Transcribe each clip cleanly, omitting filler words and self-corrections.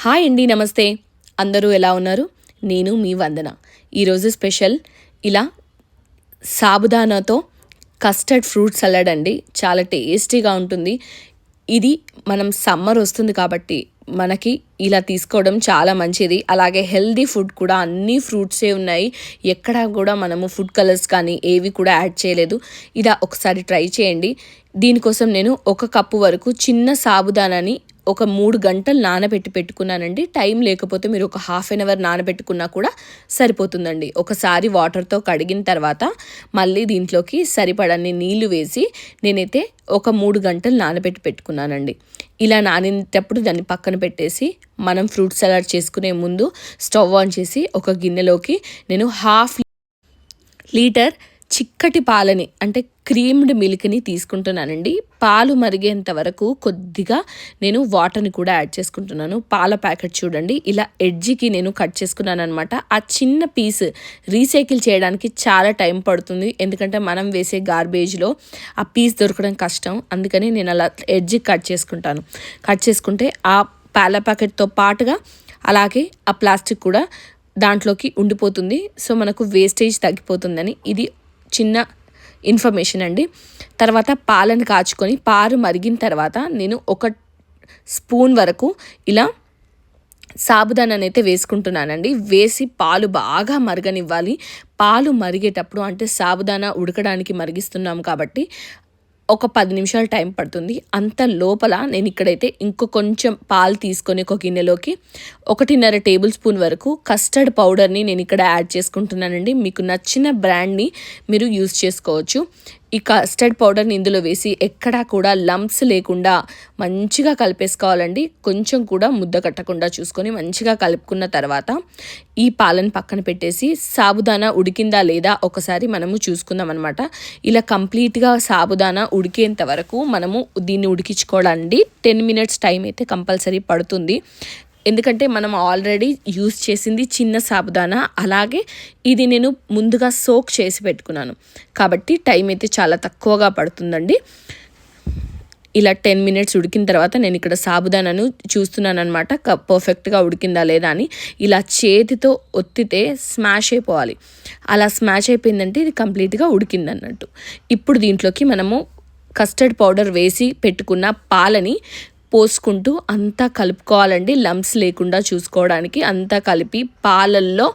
Hi అండి, నమస్తే. అందరూ ఎలా ఉన్నారు? నేను మీ వందన. ఈరోజు స్పెషల్ ఇలా సాబుదానాతో కస్టర్డ్ ఫ్రూట్ సలాడ్ అండి. చాలా టేస్టీగా ఉంటుంది. ఇది మనం సమ్మర్ వస్తుంది కాబట్టి మనకి ఇలా తీసుకోవడం చాలా మంచిది. అలాగే హెల్దీ ఫుడ్ కూడా, అన్ని ఫ్రూట్సే ఉన్నాయి. ఎక్కడా కూడా మనము ఫుడ్ కలర్స్ కానీ ఏవి కూడా యాడ్ చేయలేదు. ఇలా ఒకసారి ట్రై చేయండి. దీనికోసం నేను 1 కప్పు వరకు చిన్న సాబుదానాని ఒక 3 గంటలు నానబెట్టి పెట్టుకున్నానండి. టైం లేకపోతే మీరు ఒక హాఫ్ అన్ అవర్ నానబెట్టుకున్నా కూడా సరిపోతుందండి. ఒకసారి వాటర్తో కడిగిన తర్వాత మళ్ళీ దీంట్లోకి సరిపడన్ని నీళ్లు వేసి నేనైతే ఒక 3 గంటలు నానబెట్టి పెట్టుకున్నానండి. ఇలా నానేటప్పుడు దాన్ని పక్కన పెట్టేసి మనం ఫ్రూట్ సలాడ్ చేసుకునే ముందు స్టవ్ ఆన్ చేసి ఒక గిన్నెలోకి నేను 1/2 లీటర్ చిక్కటి పాలని, అంటే క్రీమ్డ్ మిల్క్ని తీసుకుంటున్నానండి. పాలు మరిగేంత వరకు కొద్దిగా నేను వాటర్ని కూడా యాడ్ చేసుకుంటున్నాను. పాల ప్యాకెట్ చూడండి, ఇలా ఎడ్జ్కి నేను కట్ చేసుకున్నాను అనమాట. ఆ చిన్న పీస్ రీసైకిల్ చేయడానికి చాలా టైం పడుతుంది, ఎందుకంటే మనం వేసే గార్బేజ్లో ఆ పీస్ దొరకడం కష్టం. అందుకని నేను అలా ఎడ్జ్కి కట్ చేసుకుంటాను. కట్ చేసుకుంటే ఆ పాల ప్యాకెట్తో పాటుగా అలాగే ఆ ప్లాస్టిక్ కూడా దాంట్లోకి ఉండిపోతుంది. సో మనకు వేస్టేజ్ తగ్గిపోతుందని ఇది చిన్న ఇన్ఫర్మేషన్ అండి. తర్వాత పాలను కాచుకొని పాలు మరిగిన తర్వాత నేను 1 స్పూన్ వరకు ఇలా సాబుదానాన్ని అయితే వేసుకుంటున్నానండి. వేసి పాలు బాగా మరగనివ్వాలి. పాలు మరిగేటప్పుడు, అంటే సాబుదానా ఉడకడానికి మరిగిస్తున్నాం కాబట్టి ఒక 10 నిమిషాలు టైం పడుతుంది. అంత లోపల నేను ఇక్కడైతే ఇంకో కొంచెం పాలు తీసుకొని ఒక గిన్నెలోకి 1.5 టేబుల్ స్పూన్ వరకు కస్టర్డ్ పౌడర్ని నేను ఇక్కడ యాడ్ చేసుకుంటున్నానండి. మీకు నచ్చిన బ్రాండ్ని మీరు యూస్ చేసుకోవచ్చు. ఈ కస్టర్డ్ పౌడర్ని ఇందులో వేసి ఎక్కడా కూడా లంప్స్ లేకుండా మంచిగా కలిపేసుకోవాలండి. కొంచెం కూడా ముద్ద కట్టకుండా చూసుకొని మంచిగా కలుపుకున్న తర్వాత ఈ పాలను పక్కన పెట్టేసి సాబుదానా ఉడికిందా లేదా ఒకసారి మనము చూసుకుందాం అనమాట. ఇలా కంప్లీట్గా సాబుదానా ఉడికేంత వరకు మనము దీన్ని ఉడికించుకోవాలండి. 10 మినిట్స్ టైం అయితే కంపల్సరీ పడుతుంది. ఎందుకంటే మనం ఆల్రెడీ యూస్ చేసింది చిన్న సాబుదానా, అలాగే ఇది నేను ముందుగా సోక్ చేసి పెట్టుకున్నాను కాబట్టి టైం అయితే చాలా తక్కువగా పడుతుందండి. ఇలా 10 మినిట్స్ ఉడికిన తర్వాత నేను ఇక్కడ సాబుదానాను చూస్తున్నాను అనమాట, పర్ఫెక్ట్గా ఉడికిందా లేదా అని. ఇలా చేతితో ఒత్తితే స్మాష్ అయిపోవాలి. అలా స్మాష్ అయిపోయిందంటే ఇది కంప్లీట్గా ఉడికింది అన్నట్టు. ఇప్పుడు దీంట్లోకి మనము కస్టర్డ్ పౌడర్ వేసి పెట్టుకున్న పాలని పోసుకుంటూ అంతా కలుపుకోవాలండి. లంప్స్ లేకుండా చూసుకోవడానికి అంతా కలిపి పాలల్లో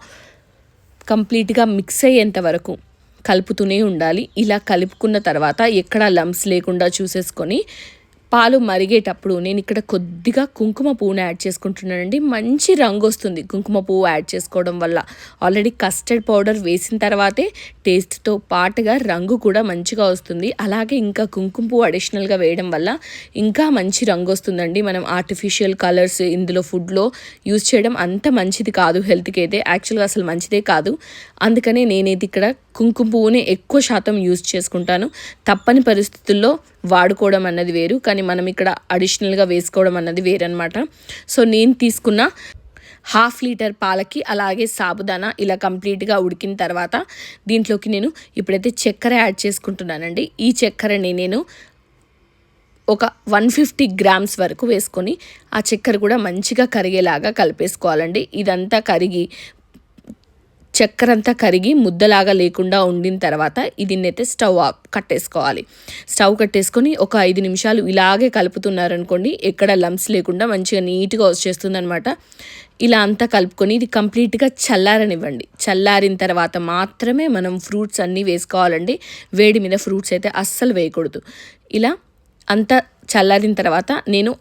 కంప్లీట్గా మిక్స్ అయ్యేంత వరకు కలుపుతూనే ఉండాలి. ఇలా కలుపుకున్న తర్వాత ఎక్కడ లంప్స్ లేకుండా చూసేసుకొని పాలు మరిగేటప్పుడు నేను ఇక్కడ కొద్దిగా కుంకుమ పువ్వును యాడ్ చేసుకుంటున్నానండి. మంచి రంగు వస్తుంది కుంకుమ పువ్వు యాడ్ చేసుకోవడం వల్ల. ఆల్రెడీ కస్టర్డ్ పౌడర్ వేసిన తర్వాతే టేస్ట్తో పాటుగా రంగు కూడా మంచిగా వస్తుంది. అలాగే ఇంకా కుంకుమ పువ్వు అడిషనల్గా వేయడం వల్ల ఇంకా మంచి రంగు వస్తుందండి. మనం ఆర్టిఫిషియల్ కలర్స్ ఇందులో ఫుడ్లో యూజ్ చేయడం అంత మంచిది కాదు హెల్త్కి అయితే. యాక్చువల్గా అసలు మంచిదే కాదు. అందుకనే నేనైతే ఇక్కడ కుంకుమ పువ్వుని ఎక్కువ శాతం యూజ్ చేసుకుంటాను. తప్పని పరిస్థితుల్లో వాడుకోవడం అన్నది వేరు, కానీ మనం ఇక్కడ అడిషనల్గా వేసుకోవడం అన్నది వేరనమాట. సో నేను తీసుకున్న 1/2 లీటర్ పాలకి అలాగే సాబుదానా ఇలా కంప్లీట్గా ఉడికిన తర్వాత దీంట్లోకి నేను ఇప్పుడైతే చక్కెర యాడ్ చేసుకుంటున్నానండి. ఈ చక్కెరని నేను ఒక 150 గ్రామ్స్ వరకు వేసుకొని ఆ చక్కెర కూడా మంచిగా కరిగేలాగా కలిపేసుకోవాలండి. ఇదంతా కరిగి చక్కెర అంతా కరిగి ముద్దలాగా లేకుండా ఉండిన తర్వాత దీన్నైతే స్టవ్ కట్టేసుకోవాలి. స్టవ్ కట్టేసుకొని ఒక 5 నిమిషాలు ఇలాగే కలుపుతున్నారనుకోండి, ఎక్కడ లంప్స్ లేకుండా మంచిగా నీట్గా వచ్చేస్తుంది అనమాట. ఇలా అంతా కలుపుకొని ఇది కంప్లీట్గా చల్లారనివ్వండి. చల్లారిన తర్వాత మాత్రమే మనం ఫ్రూట్స్ అన్నీ వేసుకోవాలండి. వేడి మీద ఫ్రూట్స్ అయితే అస్సలు వేయకూడదు. ఇలా అంతా చల్లారిన తర్వాత నేను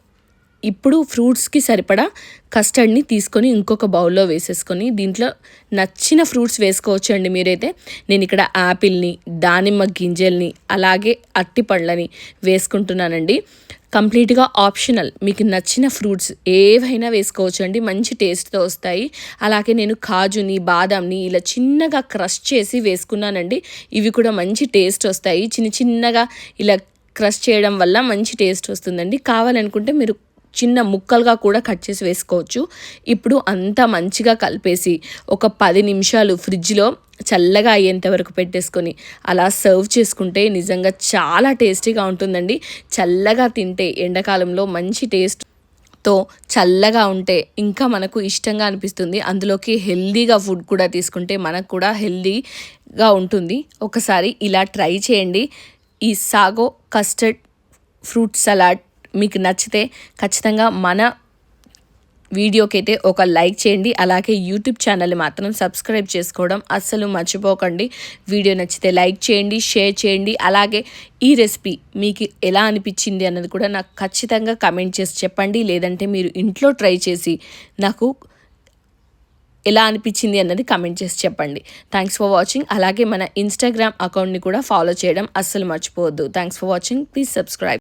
ఇప్పుడు ఫ్రూట్స్కి సరిపడా కస్టర్డ్ని తీసుకొని ఇంకొక బౌల్లో వేసేసుకొని దీంట్లో నచ్చిన ఫ్రూట్స్ వేసుకోవచ్చు అండి మీరైతే. నేను ఇక్కడ యాపిల్ని, దానిమ్మ గింజల్ని, అలాగే అట్టి పండ్లని వేసుకుంటున్నానండి. కంప్లీట్గా ఆప్షనల్, మీకు నచ్చిన ఫ్రూట్స్ ఏవైనా వేసుకోవచ్చు అండి, మంచి టేస్ట్తో వస్తాయి. అలాగే నేను కాజుని, బాదాంని ఇలా చిన్నగా క్రష్ చేసి వేసుకున్నానండి. ఇవి కూడా మంచి టేస్ట్ వస్తాయి. చిన్నగా ఇలా క్రష్ చేయడం వల్ల మంచి టేస్ట్ వస్తుందండి. కావాలనుకుంటే మీరు చిన్న ముక్కలుగా కూడా కట్ చేసి వేసుకోవచ్చు. ఇప్పుడు అంతా మంచిగా కలిపేసి ఒక 10 నిమిషాలు ఫ్రిడ్జ్లో చల్లగా అయ్యేంత వరకు పెట్టేసుకొని అలా సర్వ్ చేసుకుంటే నిజంగా చాలా టేస్టీగా ఉంటుందండి. చల్లగా తింటే ఎండాకాలంలో మంచి టేస్ట్ తో చల్లగా ఉంటే ఇంకా మనకు ఇష్టంగా అనిపిస్తుంది. అందులోకి హెల్తీగా ఫుడ్ కూడా తీసుకుంటే మనకు కూడా హెల్తీగా ఉంటుంది. ఒకసారి ఇలా ట్రై చేయండి. ఈ సాగో కస్టర్డ్ ఫ్రూట్ సలాడ్ మీకు నచ్చితే ఖచ్చితంగా మన వీడియోకి అయితే ఒక లైక్ చేయండి. అలాగే యూట్యూబ్ ఛానల్ని మాత్రం సబ్స్క్రైబ్ చేసుకోవడం అస్సలు మర్చిపోకండి. వీడియో నచ్చితే లైక్ చేయండి, షేర్ చేయండి. అలాగే ఈ రెసిపీ మీకు ఎలా అనిపించింది అన్నది కూడా నాకు ఖచ్చితంగా కమెంట్ చేసి చెప్పండి. లేదంటే మీరు ఇంట్లో ట్రై చేసి నాకు ఎలా అనిపించింది అన్నది కమెంట్ చేసి చెప్పండి. Thanks for watching. అలాగే మన ఇన్స్టాగ్రామ్ అకౌంట్ని కూడా ఫాలో చేయడం అస్సలు మర్చిపోవద్దు. Thanks for watching. Please subscribe.